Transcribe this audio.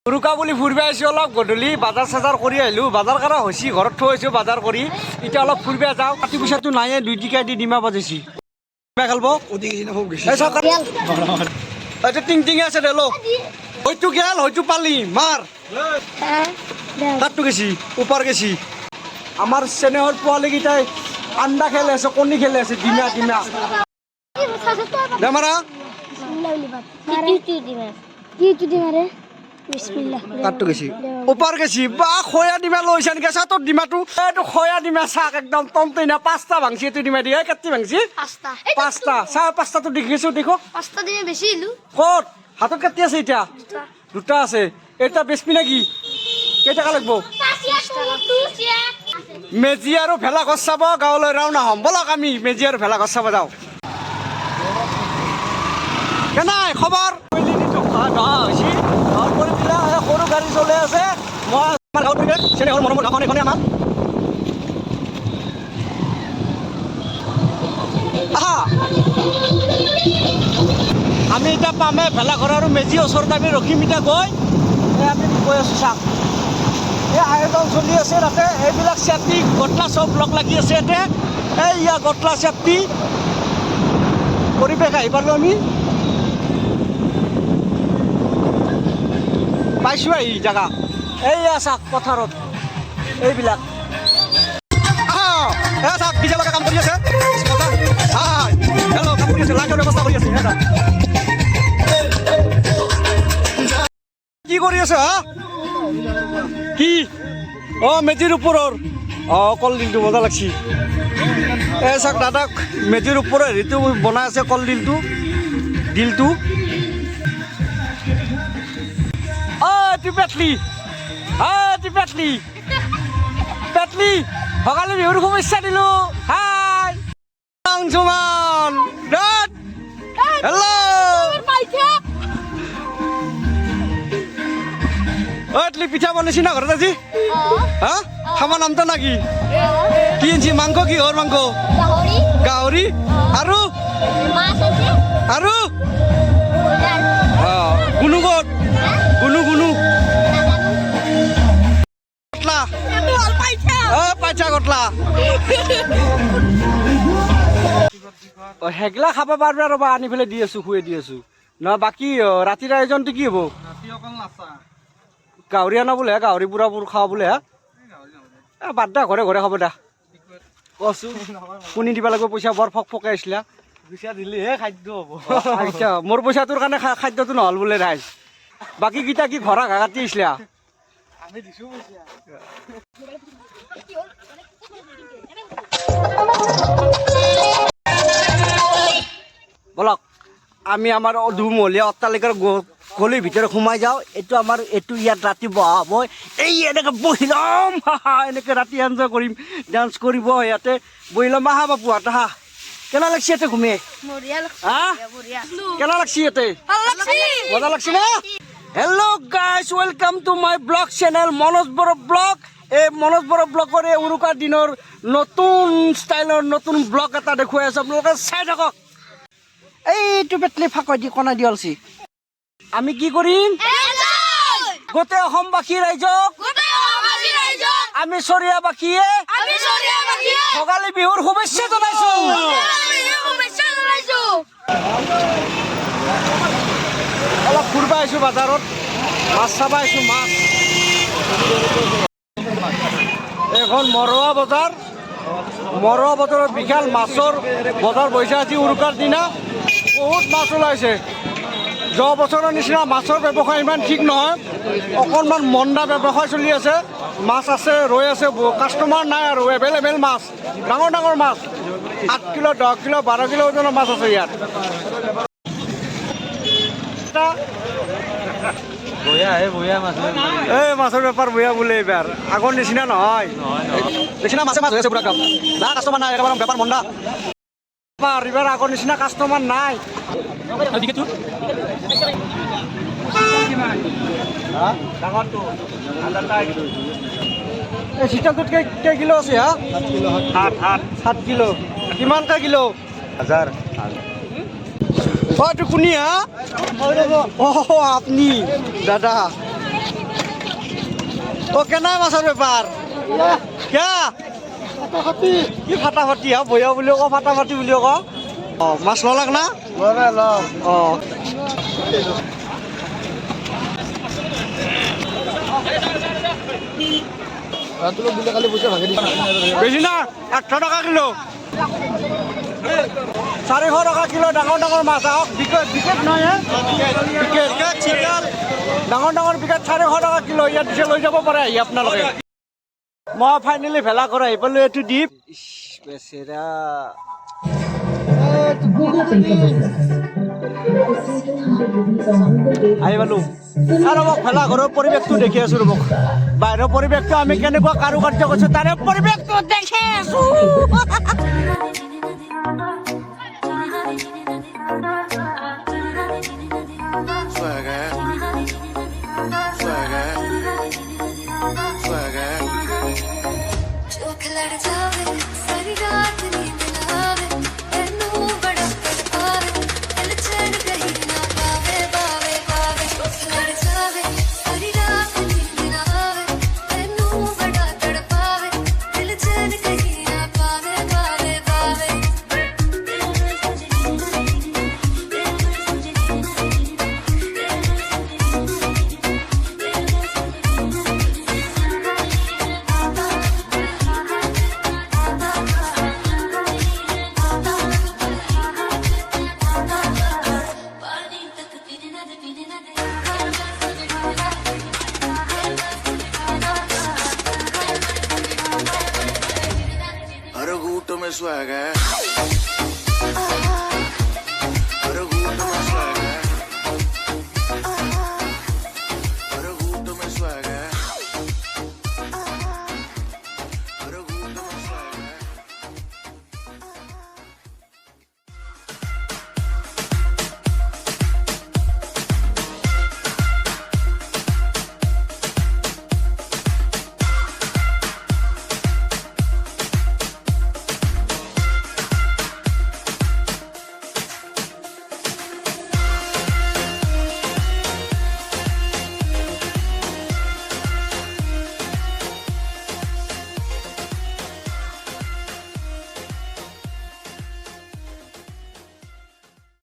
উৰুকা বুলি ফুৰিব আহিছোঁ অলপ গধূলি বাজাৰ চাজাৰ কৰি আহিলোঁ বাজাৰ কৰা হৈছে ঘৰত থৈ আহিছোঁ বাজাৰ কৰি এতিয়া অলপ ফুৰিব যাওঁ কাটি পইচাটো নাইয়ে 2 টিকা দি ডিমা বাজিছি খেলব এইটো টিং টিং আছে দে লো হয়তো গেল হয়তো পালি মাৰ তাতটো গেছি ওপৰ গেছি আমাৰ চেনেহৰ পোৱালীকেইটাই আণ্ডা খেলে আছে কণী খেলে আছে ডিমা ডিমা দেমাৰা কাটটো গেছি ওপৰ গেছি বা খয়া ডিমা লৈছে নেকি চাতৰ ডিমাটো এইটো খয়া ডিমা চাক একদম টমটইনা 5টা ভাঙছি এইটো ডিমা দিয়ে কাটি ভাঙছি 5টা চাহ 5টাটো দেখিছো দেখো 5টা ডিমা বেছি ইলু ক'ত হাতত কাটি আছে এতিয়া 2টা আছে এটা বেচবি নেকি কেই টাকা লাগব মেজি আৰু ভেলাঘৰ চাব গাঁৱলৈ ৰাওনা হ'ম বলক আমি মেজি আৰু ভেলাঘৰ চাব যাওঁ কেনাই খবৰ সৰু গাড়ী চলি আছে মই আমাৰ গাঁৱত চেনেহৰ মৰমৰ গাঁওখন এইখনে আমাৰ আমি এতিয়া পামে ভেলাঘৰ আৰু মেজি ওচৰত আমি ৰখিম এতিয়া গৈ আমি গৈ আছোঁ চাওক এই আয়োজন চলি আছে তাতে এইবিলাক চেফটি গটলা চব লগ লাগি আছে ইয়াতে এই ইয়াৰ গটলা চেফটি পৰিৱেশ আহি পালোঁ আমি পাইছোঁ আহি জেগা এইয়া চাওক পথাৰত এইবিলাক চাওক বিজেলকে কাম কৰি আছে হেল্ল' কাম কৰি আছে লাইটৰ ব্যৱস্থা কৰি আছে কি কৰি আছে হা কি অঁ মেজিৰ ওপৰৰ অঁ কলডিলটো মজা লাগছি এই চাওক দাদাক মেজিৰ ওপৰৰ হেৰিটো বনাই আছে কলডিলটো দিলটো পেটলি পেটলি পেটলি ভোগালী বিহুৰ শুভেচ্ছা দিলোঁ হাই চুমান হেল্ল' পেটলি পিঠা বনাইছি না ঘৰত আজি হা খামাৰ নামটো নাকি কি আনছি মাংস কিহৰ মাংস গাহৰি আৰু আৰু গুণু ক'ত গুণু গুণু কটলা পাইছা কটলা সেগলা খাব পাৰবা ৰ'বা আনি পেলাই দি আছোঁ খুৱাই দি আছোঁ নহয় বাকী ৰাতিৰ আয়োজনটো কি হ'ব গাহৰি আনা বোলে গাহৰি বুঢ়াবোৰ খাওঁ বোলে হা বাদ দা ঘৰে ঘৰে খাব দা কচু শুনি দিব লাগিব পইচা বৰ ফক ফকে আছিলা পইচা দিলেহে খাদ্য হ'ব মোৰ পইচাটোৰ কাৰণে খাদ্যটো নহ'ল বোলে ৰাইজ বাকী কেইটা কি ঘৰা ঘা কাটি আছিলা আমি দিছোঁ বলক আমি আমাৰ দুমহলীয়া অট্টালিকাৰ গলিৰ ভিতৰত সোমাই যাওঁ এইটো আমাৰ এইটো ইয়াত ৰাতি বহা হ'ব এই এনেকৈ বহি ল'ম এনেকৈ ৰাতি এনজয় কৰিম ডান্স কৰিব ইয়াতে বহি ল'ম আহা বাপু হা কেনা লাগছি ইয়াতে ঘুমে হা কেনা লাগছি ইয়াতে মজা লাগছি না hello' guys welcome to my vlog channel Manoj Boro vlog এই মনোজ বড়ো ব্লগৰ এই উৰুকাৰ দিনৰ নতুন ষ্টাইলৰ নতুন ব্লগ এটা দেখুৱাই আছোঁ আপোনালোকে চাই থাকক এইটো পেটলি ফাকৈ দি কণাই দিয়লছি আমি কি কৰিম গোটেই অসমবাসী ৰাইজক আমি চৰিয়াবাসীয়ে ভোগালী বিহুৰ শুভেচ্ছা জনাইছোঁ অলপ ফুৰিব আহিছোঁ বজাৰত মাছ চাব আহিছোঁ মাছ এখন মৰুৱা বজাৰত বিশাল মাছৰ বজাৰ বহিছে আজি উৰুকাৰ দিনা বহুত মাছ ওলাইছে যোৱা বছৰৰ নিচিনা মাছৰ ব্যৱসায় ইমান ঠিক নহয় অকণমান মন্দা ব্যৱসায় চলি আছে মাছ আছে ৰৈ আছে কাষ্টমাৰ নাই আৰু এভেইলেবল মাছ ডাঙৰ ডাঙৰ মাছ 8 কিলো 10 কিলো 12 কিলো ওজনৰ মাছ আছে ইয়াত এই মাছৰ বেপাৰ বঢ়িয়া বোলে এইবাৰ আগৰ নিচিনা নহয় নিচিনা মাছে মাছ হৈ আছে পুৰা কাম না কাষ্টমাৰ নাই একেবাৰে বেপাৰ মন্দা এইবাৰ আগৰ নিচিনা কাষ্টমাৰ নাই এই চিকেনটোত কেই কিলো আছে হা 7 কিলো কিমানটা কিলো 1000 এইটো কোনি হা আপনি দাদা ও কেনা মাছৰ বেপাৰ কিয়া কি ফাটাফাটি হা বয়া বুলি কওঁ ফাটাফাটি বুলি কওঁ অঁ মাছ ললাক না অঁ বেছি না 800 টকা কিলো 400 টকা কিলো ডাঙৰ ডাঙৰ মাছ আহক বিকেট নহয় বিকেট ডাঙৰ ডাঙৰ বিকেট 400 টকা কিলো ইয়াত দিছে লৈ যাব পাৰে আহি আপোনালোকে মই ফাইনেলি ভেলা কৰা আহি পালোঁ এইটো দ্বীপ বেচেৰা আহি পালোঁ আৰু মোক ভেলা ঘৰৰ পৰিৱেশটো দেখি আছোঁ ৰ'ব বাহিৰৰ পৰিৱেশটো আমি কেনেকুৱা কাৰুকাৰ্য কৰিছোঁ তাৰে পৰিৱেশটো দেখি আছোঁ हर घूट में स्वैग है